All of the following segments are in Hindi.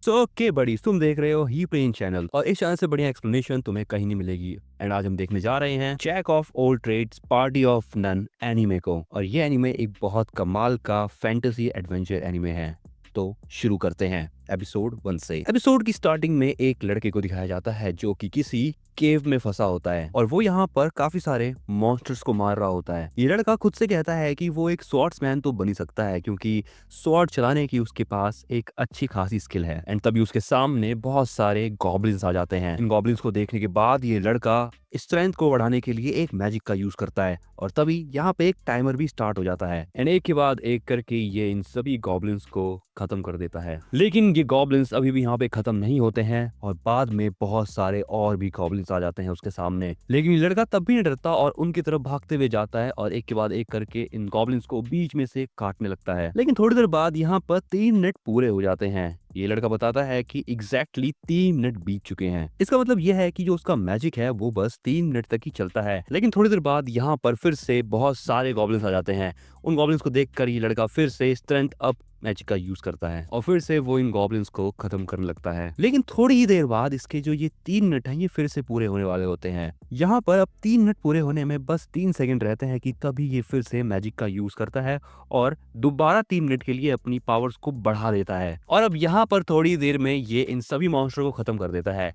ओके बड़ी, तुम देख रहे हो ही प्लेन चैनल और इस चैनल से बढ़िया एक्सप्लेनेशन तुम्हें कहीं नहीं मिलेगी। एंड आज हम देखने जा रहे हैं jack of all trades party of none anime को। और ये एनीमे एक बहुत कमाल का फैंटेसी एडवेंचर एनीमे है। तो शुरू करते हैं एपिसोड 1 से। एपिसोड की स्टार्टिंग में एक लड़के को दिखाया जाता है जो कि किसी केव में फंसा होता है और वो यहाँ पर काफी सारे मॉन्स्टर्स को मार रहा होता है। ये लड़का खुद से कहता है कि वो एक स्वॉर्ड्समैन तो बन ही सकता है क्योंकि स्वॉर्ड चलाने की उसके पास एक अच्छी खासी स्किल है। एंड तभी उसके सामने बहुत सारे गॉब्लिन्स आ जाते हैं। इन गॉब्लिन्स को देखने के बाद ये लड़का स्ट्रेंथ को बढ़ाने के लिए एक मैजिक का यूज करता है और तभी यहाँ पे एक टाइमर भी स्टार्ट हो जाता है। एंड एक के बाद एक करके ये इन सभी गॉब्लिन्स को खत्म कर देता है। लेकिन ये गॉब्लिन्स अभी भी यहाँ पे खत्म नहीं होते हैं और बाद में बहुत सारे और भी गॉब्लिन्स आ जाते हैं उसके सामने। लेकिन ये लड़का तब भी नहीं डरता और उनकी तरफ भागते हुए जाता है और एक के बाद एक करके इन गॉब्लिन्स को बीच में से काटने लगता है। लेकिन थोड़ी देर बाद यहाँ पर 3 मिनट पूरे हो जाते हैं। ये लड़का बताता है कि एग्जैक्टली 3 मिनट बीत चुके हैं। इसका मतलब यह है कि जो उसका मैजिक है वो बस 3 मिनट तक ही चलता है। लेकिन थोड़ी देर बाद यहाँ पर फिर से बहुत सारे गॉब्लिन्स आ जाते हैं। उन गॉब्लिन्स को देखकर ये लड़का फिर से स्ट्रेंथ अप मैजिक का यूज करता है और फिर से वो इन गॉब्लिन्स को खत्म करने लगता है। लेकिन थोड़ी ही देर बाद इसके जो ये 3 मिनट हैं ये फिर से पूरे होने वाले होते हैं। यहाँ पर अब 3 मिनट पूरे होने में बस 3 सेकंड रहते हैं कि तभी ये फिर से मैजिक का यूज करता है और दोबारा 3 मिनट के लिए अपनी पावर्स को बढ़ा देता है। और अब यहाँ पर थोड़ी देर में ये इन सभी मॉन्स्टर को खत्म कर देता है।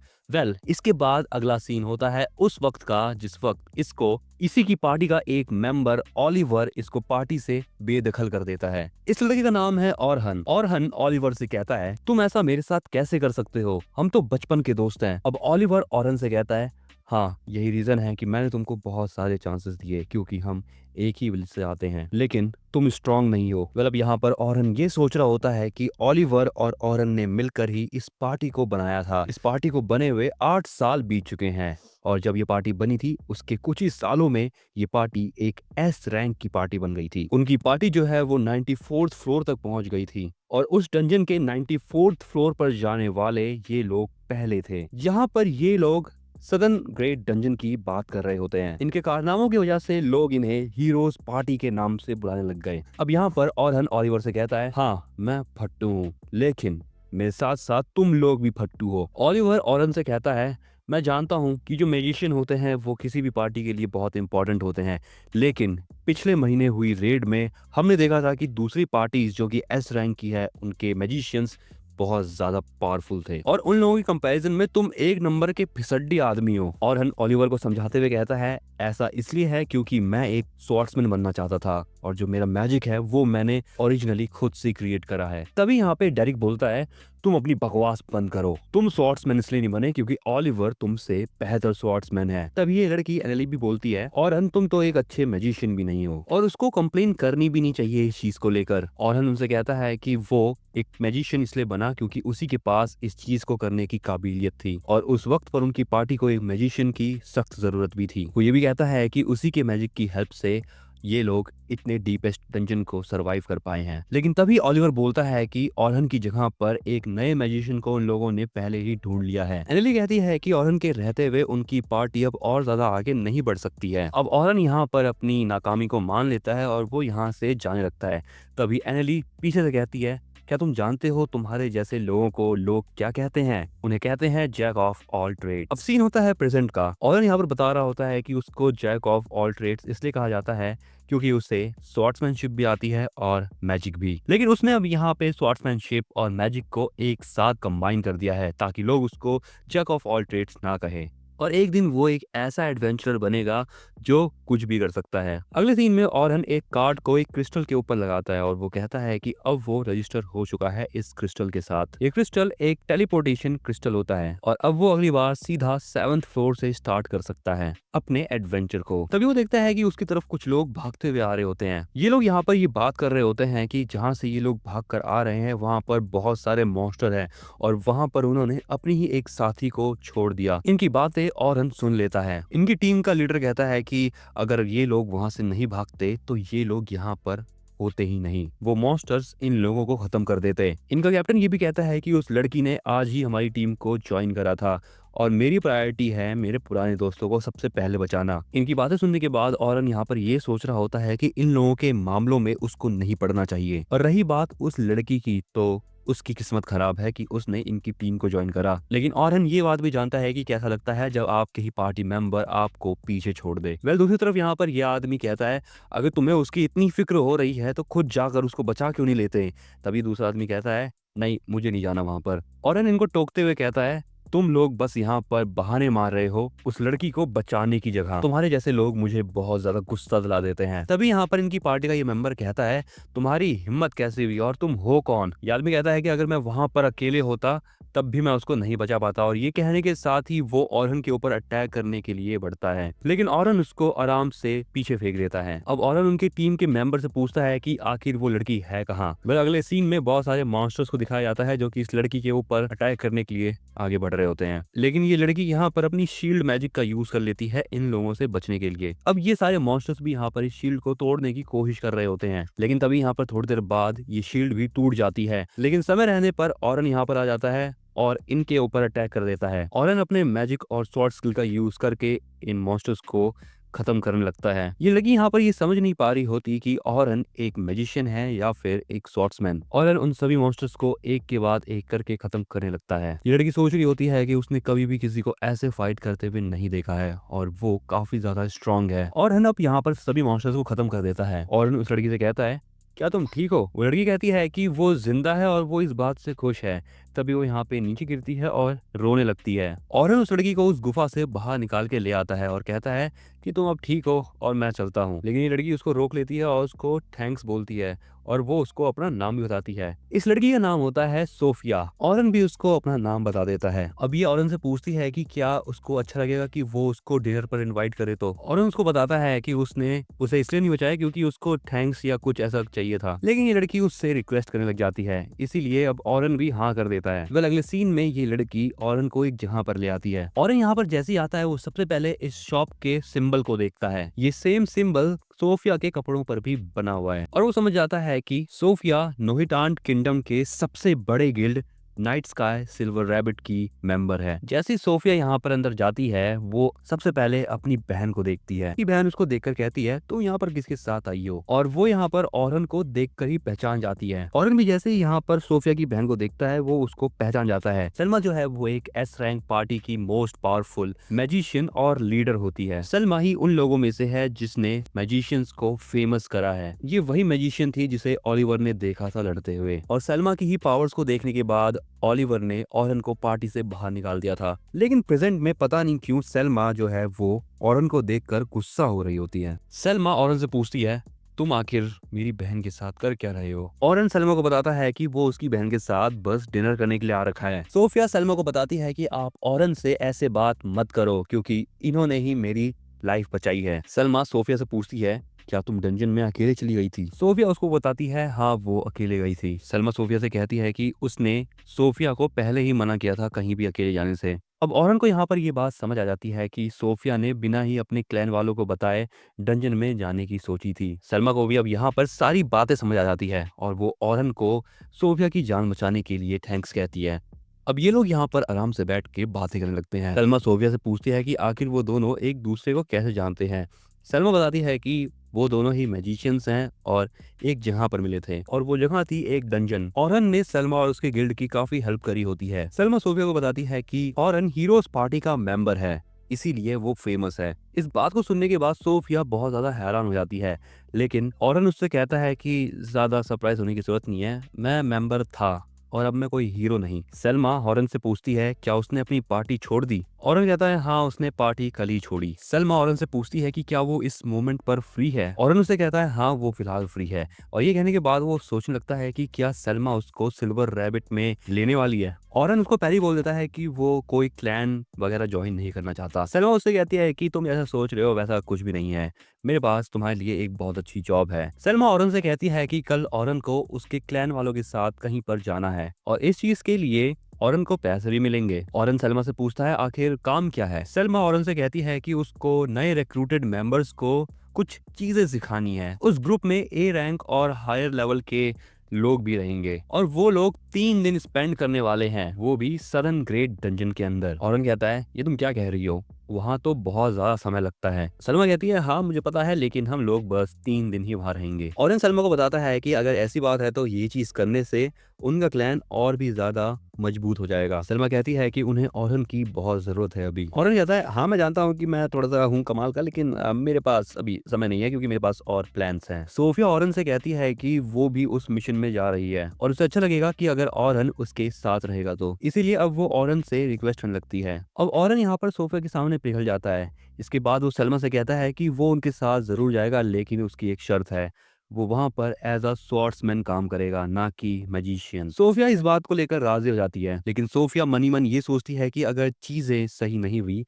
इसके बाद अगला सीन होता है उस वक्त का जिस वक्त इसको इसी की पार्टी का एक मेंबर ओलिवर इसको पार्टी से बेदखल कर देता है। इस लड़के का नाम है ऑरहन। ऑरहन ओलिवर से कहता है तुम ऐसा मेरे साथ कैसे कर सकते हो, हम तो बचपन के दोस्त हैं। अब ओलिवर ऑरहन से कहता है हाँ यही रीजन है कि मैंने तुमको बहुत सारे चांसेस दिए क्योंकि हम एक ही विलेज से आते हैं, लेकिन तुम स्ट्रांग नहीं हो। अब यहाँ पर ऑरहन ये सोच रहा होता है कि ओलिवर और ऑरहन ने मिलकर ही इस पार्टी को बनाया था। इस पार्टी को बने हुए 8 साल बीत चुके हैं और जब ये पार्टी बनी थी उसके कुछ ही सालों में ये पार्टी एक एस रैंक की पार्टी बन गई थी। उनकी पार्टी जो है वो 94th फ्लोर तक पहुंच गई थी और उस डंजन के 94th फ्लोर पर जाने वाले ये लोग पहले थे। यहाँ पर ये लोग सदर्न ग्रेट डंजन की बात कर रहे होते हैं। इनके कारनामों की वजह से लोग इन्हें हीरोज पार्टी के नाम से बुलाने लग गए। अब यहाँ पर ऑरहन ओलिवर से कहता है हाँ मैं फट्टू हूँ, लेकिन मेरे साथ साथ तुम लोग भी फट्टू हो। ओलिवर ऑरहन से कहता है मैं जानता हूँ कि जो मैजिशियन होते हैं वो किसी भी पार्टी के लिए बहुत इंपॉर्टेंट होते हैं, लेकिन पिछले महीने हुई रेड में हमने देखा था कि दूसरी पार्टीज जो कि एस रैंक की है उनके मैजिशियंस बहुत ज्यादा पावरफुल थे और उन लोगों की कंपैरिजन में तुम एक नंबर के फिसड्डी आदमी हो। और हन ओलिवर को समझाते हुए कहता है ऐसा इसलिए है क्योंकि मैं एक स्वॉर्ड्समैन बनना चाहता था और जो मेरा मैजिक है वो मैंने ओरिजिनली खुद से क्रिएट करा है। तभी यहाँ पे डेरिक बोलता है तुम अपनी बकवास बंद करो, तुम स्वॉर्ड्समैन इसलिए नहीं बने क्योंकि ओलिवर तुमसे बेहतर स्वॉर्ड्समैन है। तभी ये लड़की एनेली भी बोलती है और तुम तो एक अच्छे मैजिशियन भी नहीं हो और उसको कंप्लेन करनी भी नहीं चाहिए इस चीज को लेकर। और उनसे कहता है कि वो एक मैजिशियन इसलिए बना क्योंकि उसी के पास इस चीज को करने की काबिलियत थी और उस वक्त पर उनकी पार्टी को एक मैजिशियन की सख्त जरूरत भी थी। वो ये भी कहता है कि उसी के मैजिक की हेल्प से ये लोग इतने डीपेस्ट डंजन को सरवाइव कर पाए हैं। लेकिन तभी ओलिवर बोलता है कि ऑरहन की जगह पर एक नए मैजिशियन को उन लोगों ने पहले ही ढूंढ लिया है। एनेली कहती है कि ऑरहन के रहते हुए उनकी पार्टी अब और ज्यादा आगे नहीं बढ़ सकती है। अब ऑरहन यहाँ पर अपनी नाकामी को मान लेता है और वो यहाँ से जाने लगता है। तभी एनेली पीछे से कहती है क्या तुम जानते हो तुम्हारे जैसे लोगों को लोग क्या कहते हैं? उन्हें कहते हैं जैक ऑफ ऑल ट्रेड। अब सीन होता है प्रेजेंट का। ऑरहन यहाँ पर बता रहा होता है कि उसको जैक ऑफ ऑल ट्रेड्स इसलिए कहा जाता है क्योंकि उसे स्वॉर्ड्समैनशिप भी आती है और मैजिक भी। लेकिन उसने अब यहाँ पे स्वॉर्ड्समैनशिप और मैजिक को एक साथ कंबाइन कर दिया है ताकि लोग उसको जैक ऑफ ऑल ट्रेड्स ना कहे और एक दिन वो एक ऐसा एडवेंचरर बनेगा जो कुछ भी कर सकता है। अगले सीन में ऑरहन एक कार्ड को एक क्रिस्टल के ऊपर लगाता है और वो कहता है कि अब वो रजिस्टर हो चुका है इस क्रिस्टल के साथ। ये क्रिस्टल एक टेलीपोर्टेशन क्रिस्टल होता है और अब वो अगली बार सीधा 7th फ्लोर से स्टार्ट कर सकता है अपने एडवेंचर को। तभी वो देखता है कि उसकी तरफ कुछ लोग भागते हुए आ रहे होते हैं। ये लोग यहाँ पर ये बात कर रहे होते हैं कि जहाँ से ये लोग भाग कर आ रहे हैं वहां पर बहुत सारे मॉन्स्टर हैं और वहां पर उन्होंने अपनी ही एक साथी को छोड़ दिया। इनकी बातें ऑरहन सुन लेता है। इनकी टीम का लीडर कहता है कि अगर ये लोग वहां से नहीं भागते तो ये लोग यहाँ पर होते ही नहीं, वो मॉन्स्टर्स इन लोगों को खत्म कर देते। इनका कैप्टन ये भी कहता है कि उस लड़की ने आज ही हमारी टीम को ज्वाइन करा था और मेरी प्रायोरिटी है मेरे पुराने दोस्तों को सबसे पहले बचाना। इनकी बातें सुनने के बाद ऑरहन यहाँ पर ये सोच रहा होता है कि इन लोगों के मामलों में उसको नहीं पड़ना चाहिए। और रही बात उस लड़की की, तो उसकी किस्मत खराब है कि उसने इनकी टीम को ज्वाइन करा। लेकिन ऑरन ये बात भी जानता है कि कैसा लगता है जब आपके ही पार्टी मेंबर आपको पीछे छोड़ दे। दूसरी तरफ यहाँ पर यह आदमी कहता है अगर तुम्हें उसकी इतनी फिक्र हो रही है तो खुद जाकर उसको बचा क्यों नहीं लेते। तभी दूसरा आदमी कहता है नहीं, मुझे नहीं जाना वहां पर। ऑरन इनको टोकते हुए कहता है तुम लोग बस यहाँ पर बहाने मार रहे हो उस लड़की को बचाने की जगह। तुम्हारे जैसे लोग मुझे बहुत ज्यादा गुस्सा दिला देते हैं। तभी यहाँ पर इनकी पार्टी का ये मेंबर कहता है तुम्हारी हिम्मत कैसे हुई और तुम हो कौन। ये आदमी कहता है कि अगर मैं वहां पर अकेले होता तब भी मैं उसको नहीं बचा पाता। और ये कहने के साथ ही वो ऑरन के ऊपर अटैक करने के लिए बढ़ता है, लेकिन ऑरन उसको आराम से पीछे फेंक देता है। अब ऑरन उनकी टीम के मेंबर से पूछता है कि आखिर वो लड़की है कहाँ। अगले सीन में बहुत सारे मॉन्स्टर्स को दिखाया जाता है जो कि इस लड़की के ऊपर अटैक करने के लिए आगे बढ़ रहे होते हैं। लेकिन ये लड़की यहाँ पर अपनी शील्ड मैजिक का यूज कर लेती है इन लोगों से बचने के लिए। अब ये सारे मॉन्स्टर्स भी यहाँ पर इस शील्ड को तोड़ने की कोशिश कर रहे होते हैं, लेकिन तभी यहाँ पर थोड़ी देर बाद ये शील्ड भी टूट जाती है। लेकिन समय रहने पर ऑरन यहाँ पर आ जाता है और इनके ऊपर अटैक कर देता है। ऑरन अपने मैजिक और स्वॉर्ड स्किल का यूज करके इन मॉन्स्टर्स को खत्म करने लगता है। ये लड़की यहाँ पर ये समझ नहीं पा रही होती कि ऑरन एक मैजिशियन है या फिर एक स्वॉर्ड्समैन। ऑरन उन सभी मॉन्स्टर्स को एक के बाद एक करके खत्म करने लगता है। ये लड़की सोच रही होती है कि उसने कभी भी किसी को ऐसे फाइट करते हुए नहीं देखा है और वो काफी ज्यादा स्ट्रांग है। ऑरन अब यहाँ पर सभी मॉन्स्टर्स को खत्म कर देता है। ऑरन उस लड़की से कहता है क्या तुम ठीक हो। वो लड़की कहती है कि वो जिंदा है और वो इस बात से खुश है। तभी वो यहाँ पे नीचे गिरती है और रोने लगती है। ऑरन उस लड़की को उस गुफा से बाहर निकाल के ले आता है और कहता है कि तुम अब ठीक हो और मैं चलता हूँ। लेकिन ये लड़की उसको रोक लेती है और उसको थैंक्स बोलती है और वो उसको अपना नाम भी बताती है। इस लड़की का नाम होता है सोफिया। ऑरन भी उसको अपना नाम बता देता है। अब ये ऑरन से पूछती है कि क्या उसको अच्छा लगेगा कि वो उसको डिनर पर इनवाइट करे। तो ऑरन उसको बताता है कि उसने उसे इसलिए नहीं बचाया क्योंकि उसको थैंक्स या कुछ ऐसा चाहिए था। लेकिन ये लड़की उससे रिक्वेस्ट करने लग जाती है, इसीलिए अब ऑरन भी हाँ कर देता है। अगले सीन में ये लड़की ऑरन को एक जगह पर ले आती है। ऑरन यहाँ पर जैसे ही आता है वो सबसे पहले इस शॉप के सिंबल को देखता है। ये सेम सिंबल सोफिया के कपड़ों पर भी बना हुआ है और वो समझ जाता है कि सोफिया नोहिटांड किंगडम के सबसे बड़े guild night sky silver rabbit की मेंबर है। जैसे ही सोफिया यहाँ पर अंदर जाती है वो सबसे पहले अपनी बहन को देखती है। बहन उसको देखकर कहती है तुम यहाँ पर किसके साथ आई हो। और वो यहाँ पर ऑरन को देखकर ही पहचान जाती है। ऑरन भी जैसे ही यहाँ पर सोफिया की बहन को देखता है वो उसको पहचान जाता है। सलमा जो है वो एक एस रैंक पार्टी की मोस्ट पावरफुल मैजिशियन और लीडर होती है। सलमा ही उन लोगों में से है जिसने मैजिशियंस को फेमस करा है। ये वही मैजिशियन थी जिसे ओलिवर ने देखा था लड़ते हुए और सलमा की ही पावर्स को देखने के बाद ओलिवर ने ऑरन को पार्टी से बाहर निकाल दिया था। लेकिन प्रेजेंट में पता नहीं क्यों सलमा जो है वो ऑरन को देखकर गुस्सा हो रही होती है। सलमा ऑरन से पूछती है तुम आखिर मेरी बहन के साथ कर क्या रहे हो। ऑरन सलमा को बताता है कि वो उसकी बहन के साथ बस डिनर करने के लिए आ रखा है। सोफिया सलमा को बताती है कि आप ऑरन से ऐसे बात मत करो क्योंकि इन्होंने ही मेरी लाइफ बचाई है। सलमा सोफिया से पूछती है क्या तुम डंजन में अकेले चली गई थी। सोफिया उसको बताती है हाँ वो अकेले गई थी। सलमा सोफिया से कहती है कि उसने सोफिया को पहले ही मना किया था कहीं भी अकेले जाने से। अब ऑरन को यहाँ पर ये बात समझ आ जाती है कि सोफिया ने बिना ही अपने क्लैन वालों को बताए डंजन में जाने की सोची थी। सलमा को भी अब यहाँ पर सारी बातें समझ आ जाती है और वो ऑरन को सोफिया की जान बचाने के लिए थैंक्स कहती है। अब ये लोग यहाँ पर आराम से बैठ के बातें करने लगते हैं। सलमा सोफिया से पूछती है कि आखिर वो दोनों एक दूसरे को कैसे जानते हैं। सलमा बताती है कि वो दोनों ही मैजिशियंस हैं और एक जगह पर मिले थे और वो जगह थी एक डंजन। ऑरन ने सलमा और उसके गिल्ड की काफी हेल्प करी होती है। सलमा सोफिया को बताती है कि ऑरन हीरोज पार्टी का मेंबर है, इसीलिए वो फेमस है। इस बात को सुनने के बाद सोफिया बहुत ज्यादा हैरान हो जाती है, लेकिन ऑरन उससे कहता है कि ज्यादा सरप्राइज होने की जरूरत नहीं है, मैं मेंबर था और अब मैं कोई हीरो नहीं। सलमा हॉरन से पूछती है क्या उसने अपनी पार्टी छोड़ दी। ऑरन कहता है हाँ उसने पार्टी कल ही छोड़ी। सलमा ऑरन से पूछती है कि क्या वो इस मोमेंट पर फ्री है। ऑरन उसे कहता है हाँ वो फिलहाल फ्री है। और ये कहने के बाद वो सोचने लगता है कि क्या सलमा उसको सिल्वर रैबिट में लेने वाली है। ऑरन उसको पहले ही बोल देता है कि वो कोई क्लैन वगैरह ज्वाइन नहीं करना चाहता। सलमा उससे कहती है कि तुम जैसा सोच रहे हो वैसा कुछ भी नहीं है, मेरे पास तुम्हारे लिए एक बहुत अच्छी जॉब है। सलमा ऑरन से कहती है कि कल ऑरन को उसके क्लैन वालों के साथ कहीं पर जाना है और इस चीज के लिए ऑरन को पैसे भी मिलेंगे। ऑरन सलमा से पूछता है आखिर काम क्या है। सलमा ऑरन से कहती है कि उसको नए रिक्रूटेड मेंबर्स को कुछ चीजें सिखानी है। उस ग्रुप में ए रैंक और हायर लेवल के लोग भी रहेंगे और वो लोग 3 दिन स्पेंड करने वाले हैं, वो भी सदर्न ग्रेट डंजन के अंदर। ऑरन कहता है ये तुम क्या कह रही हो, वहाँ तो बहुत ज़्यादा समय लगता है। सलमा कहती है, हाँ मुझे पता है, लेकिन हम लोग बस 3 दिन ही वहाँ रहेंगे। ऑरेंज सलमा को बताता है कि अगर ऐसी बात है तो ये चीज़ करने से उनका क्लैन और भी ज़्यादा मजबूत हो जाएगा। सलमा कहती है कि उन्हें ओरहन की बहुत ज़रूरत है अभी। ओरहन कहता है, हाँ मैं जानता हूँ कि मैं थोड़ा-सा हूँ कमाल का, लेकिन मेरे पास अभी समय नहीं है क्योंकि मेरे पास और प्लान्स हैं। सोफिया ओरहन से कहती है कि वो भी उस मिशन में जा रही है और उसे अच्छा लगेगा कि अगर ओरहन उसके साथ रहेगा तो। इसीलिए अब वो ओरहन से रिक्वेस्ट करने लगती है। अब ओरहन यहाँ पर सोफिया के सामने पिघल जाता है। इसके बाद वो सलमा से कहता है कि वो उनके साथ ज़रूर जाएगा, लेकिन उसकी एक शर्त है। वो वहाँ पर एज़ अ स्वॉर्ड्समैन काम करेगा, ना कि मैजिशियन। सोफिया इस बात को लेकर राज़ी हो जाती है, लेकिन सोफिया मन ही मन ये सोचती है कि अगर चीज़ें सही नहीं हुई,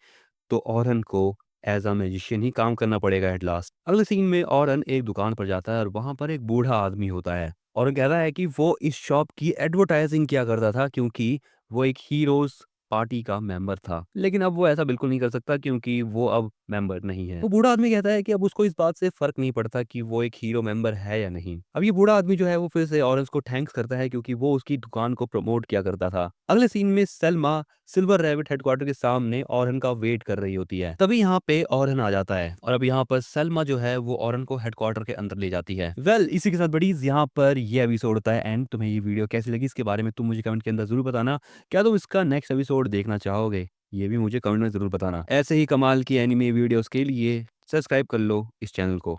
तो ओरहन को एज़ अ मैजिशियन ही काम करना पड़ेगा एट लास्ट। अगले सीन में ओरहन एक दुकान पर जाता है और वहाँ पर एक बूढ़ा आदमी होता है। ओरहन कहता है कि वो इस शॉप की एडवर्टाइज़िंग किया करता था क्योंकि वो एक हीरोज़ पार्टी का मेंबर था। लेकिन अब वो ऐसा बिल्कुल नहीं कर सकता क्योंकि वो अब मेंबर नहीं है। वो बूढ़ा आदमी कहता है कि अब उसको इस बात से फ़र्क नहीं पड़ता कि वो एक हीरो मेंबर है या नहीं। अब ये बूढ़ा आदमी जो है वो फिर से ऑरेंज को थैंक्स करता है क्योंकि वो उसकी दुकान को प्रमोट किया करता था। अगले सीन में सलमा सिल्वर रैबिट हेडक्वार्टर के सामने ओरहन का वेट कर रही होती है। तभी यहाँ पे ओरहन आ जाता है और अब यहाँ पर सलमा जो है वो ओरहन को हेडक्वार्टर के अंदर ले जाती है। इसी के साथ बडीज़ यहाँ पर ये एपिसोड होता है एंड। तुम्हें ये वीडियो कैसी लगी इसके बारे में तुम मुझे कमेंट के अंदर ज़रूर बताना। क्या तुम इसका नेक्स्ट एपिसोड देखना चाहोगे? ये भी मुझे कमेंट में ज़रूर बताना। ऐसे ही कमाल की एनिमे वीडियोज़ के लिए सब्सक्राइब कर लो इस चैनल को।